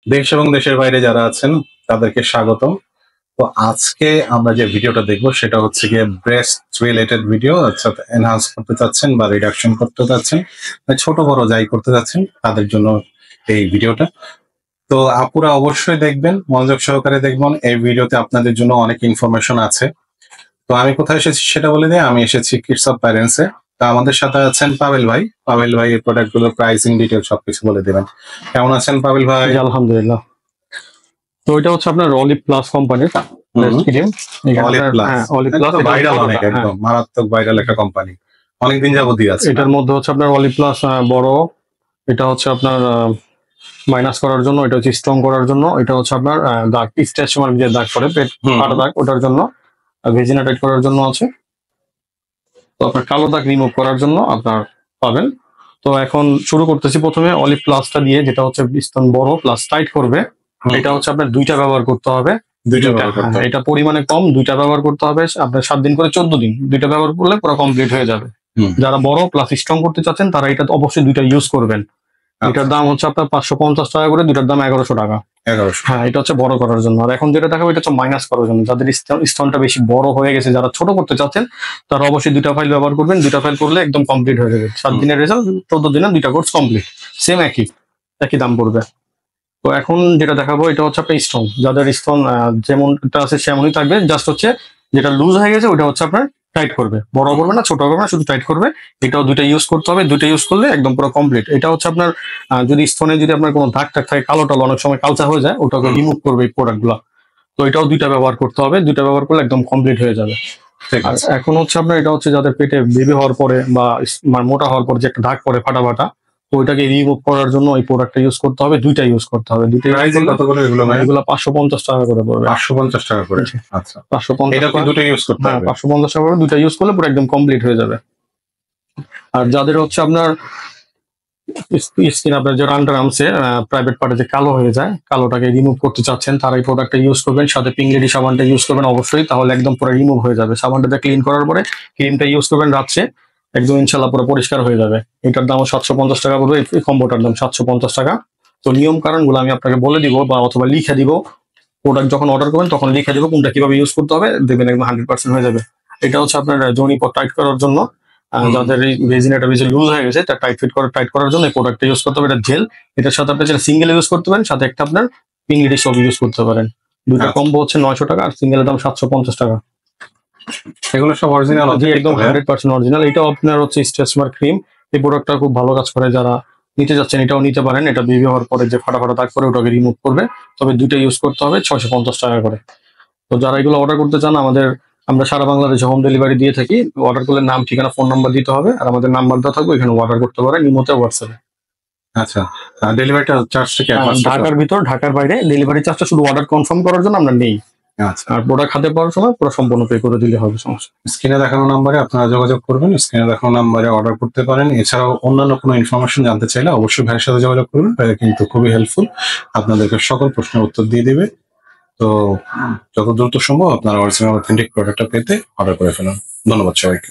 দেশ এবং দেশের বাইরে যারা আছেন তাদেরকে স্বাগতম। তো আজকে আমরা যে ভিডিওটা দেখবো সেটা হচ্ছে গিয়ে ব্রেস্ট রিলেটেড ভিডিও, অর্থাৎ এনহান্স করতে চাচ্ছেন বা রিডাকশন করতে চাচ্ছেন, ছোট বড় যাই করতে চাচ্ছেন তাদের জন্য এই ভিডিওটা। তো আপুরা অবশ্যই দেখবেন, মনোযোগ সহকারে দেখবেন। এই ভিডিওতে আপনাদের জন্য অনেক ইনফরমেশন আছে। তো আমি কোথায় এসেছি সেটা বলে দিই। আমি এসেছি কিডস অফ প্যারেন্টসে। তো আমাদের সাথে আছেন পাবেল ভাই। পাবেল ভাই এই প্রোডাক্ট গুলোর প্রাইসিং ডিটেল সবকিছু বলে দেবেন। কেমন আছেন পাবেল ভাই? জি, আলহামদুলিল্লাহ। তো এটা হচ্ছে আপনার অলিভ প্লাস কোম্পানির cream. Olive plus, olive plus viral, অনেক একদম মারাত্মক ভাইরাল একটা কোম্পানি, অনেকদিন যাবতই আছে। এটার মধ্যে হচ্ছে আপনার অলিভ প্লাস বড়, এটা হচ্ছে আপনার মাইনাস করার জন্য, এটা হচ্ছে স্ট্রং করার জন্য, এটা হচ্ছে আপনার দাগ স্ট্রেচ মার্ক যে দাগ করে পেট ফাটা দাগ ওটার জন্য, ভেজিনা টাইট করার জন্য আছে। তো আপনার কালো দাগ রিমুভ করার জন্য আপনার পাবেন। তো এখন শুরু করতেছি প্রথমে অলিভ প্লাসটা দিয়ে, যেটা হচ্ছে স্তন বড় প্লাস টাইট করবে। এটা হচ্ছে আপনার দুইটা ব্যবহার করতে হবে। এটা পরিমাণে কম, দুইটা ব্যবহার করতে হবে। আপনার 7 দিন করে 14 দিন দুইটা ব্যবহার করলে পুরো কমপ্লিট হয়ে যাবে। যারা বড় প্লাস স্ট্রং করতে চাচ্ছেন তারা এটা অবশ্যই দুইটা ইউজ করবেন। এটার দাম হচ্ছে আপনার 550 টাকা করে, দুইটার দাম 1100 টাকা। 1100। হ্যাঁ, এটা হচ্ছে বড় করার জন্য। আর এখন যেটা দেখাবো এটা হচ্ছে মাইনাস করার জন্য, যাদের স্তনটা বেশি বড় হয়ে গেছে, যারা ছোট করতে চাচ্ছেন তারা অবশ্যই দুইটা ফাইল ব্যবহার করবেন। দুইটা ফাইল করলে একদম কমপ্লিট হয়ে যাবে। 7 দিনের রেজাল্ট, 14 দিনে দুইটা কোর্স কমপ্লিট। সেম একই দাম পড়বে। তো এখন যেটা দেখাবো এটা হচ্ছে আপনার স্টোন, যাদের স্তন যেমনটা আছে সেমনই থাকবে, জাস্ট হচ্ছে যেটা লুজ হয়ে গেছে ওটা হচ্ছে আপনার টাইট করবে। বড় করবে না, ছোট করবে না, শুধু টাইট করবে। এটাও দুইটা ইউজ করতে হবে, দুইটা ইউজ করলে একদম পুরো কমপ্লিট। এটা হচ্ছে আপনার যদি স্তনে যদি আপনার কোনো দাগ টাগ থাকে, কালো টালো অনেক সময় কালচা হয়ে যায়, ওটাকে রিমুভ করবে এই প্রোডাক্ট গুলা। তো এটাও দুইটা ব্যবহার করতে হবে, দুইটা ব্যবহার করলে একদম কমপ্লিট হয়ে যাবে। আর এখন হচ্ছে আপনার এটা হচ্ছে যাদের পেটে বেবি হওয়ার পরে বা মোটা হওয়ার পরে যে একটা দাগ পড়ে ফাটা ফাটা, তো ওইটাকে রিমুভ করার জন্য এই প্রোডাক্টটা ইউজ করতে হবে, দুইটা ইউজ করতে হবে। দুইটা কত করে এগুলো? এগুলো 550 টাকা করে পড়বে। 550 টাকা করে। আচ্ছা, 550 এটা কি দুটো ইউজ করতে হবে? 550 টাকা করে দুইটা ইউজ করলে পুরো একদম কমপ্লিট হয়ে যাবে। আর যাদের হচ্ছে আপনার স্কিন, আপনার যে আন্ডার আর্মসে প্রাইভেট পার্টে যে কালো হয়ে যায়, কালোটাকে রিমুভ করতে চাচ্ছেন, তারা এই প্রোডাক্টটা ইউজ করবেন। সাথে পিংলেডি সাবানটা ইউজ করবেন অবশ্যই, তাহলে একদম পুরো রিমুভ হয়ে যাবে। সাবানটাতে ক্লিন করার পরে ক্রিমটা ইউজ করবেন রাত্রে, একদম ইনশাল্লাহ পুরো পরিষ্কার হয়ে যাবে। এটার দাম 750 টাকা পড়বে, এই কম্বোটার দাম 750 টাকা। তো নিয়ম কারণগুলো আমি আপনাকে বলে দিব বা অথবা লিখে দিব। প্রোডাক্ট যখন অর্ডার করবেন তখন লিখে দিব কোনটা কিভাবে ইউজ করতে হবে, দেখবেন একদম 100% হয়ে যাবে। এটা হচ্ছে আপনার যোনি পট টাইট করার জন্য, যাদের এই ভেজিনাটা বেশি লুজ হয়ে গেছে তার টাইট করার জন্য এই প্রোডাক্টটা ইউজ করতে হবে। এটা জেল, এটার সাথে আপনি সিঙ্গেল ইউজ করতে পারেন, সাথে একটা আপনার পিংলিডি সব ইউজ করতে পারেন। দুইটা কম্বো হচ্ছে 900 টাকা, আর সিঙ্গেলের দাম 750 টাকা। এগুলো সব অরিজিনাল? একদম 100% অরিজিনাল। এটাও আপনার হচ্ছে স্ট্রেচ মার্ক ক্রিম। এই প্রোডাক্টটা খুব ভালো কাজ করে, যারা নিতে যাচ্ছেন এটাও নিতে পারেন। এটা বেবি হওয়ার পরে যে ফাটা ফাটা দাগ করে ওটাকে রিমুভ করবে। তবে দুইটা ইউজ করতে হবে, 650 টাকা করে। তো যারা এগুলো অর্ডার করতে চান, আমরা সারা বাংলাদেশে হোম ডেলিভারি দিয়ে থাকি। অর্ডার করলে নাম, ঠিকানা, ফোন নাম্বার দিতে হবে, আর আমাদের নাম্বার দেওয়া থাকবে, এখানে অর্ডার করতে পারেন ইমোতে, হোয়াটসঅ্যাপে। আচ্ছা, ডেলিভারিটা চার্জটা কি? ঢাকার ভিতর, ঢাকার বাইরে ডেলিভারি চার্জটা শুধু অর্ডার কনফার্ম করার জন্য আমরা নেই। আচ্ছা, আর প্রোডাক্ট হাতে পাওয়ার সময় পুরো সম্পূর্ণ পে করে দিলে হবে, সমস্যা। স্ক্রিনে দেখানো নাম্বারে আপনারা যোগাযোগ করবেন, স্ক্রিনে দেখানো নাম্বারে অর্ডার করতে পারেন। এছাড়াও অন্যান্য কোনো ইনফরমেশন জানতে চাইলে অবশ্যই ভাইয়ের সাথে যোগাযোগ করবেন। ভাই কিন্তু খুবই হেল্পফুল, আপনাদেরকে সকল প্রশ্নের উত্তর দিয়ে দিবে। তো যত দ্রুত সম্ভব আপনারা অরিজিনাল অথেন্টিক প্রোডাক্টটা পেতে অর্ডার করে ফেলুন। ধন্যবাদ সবাইকে।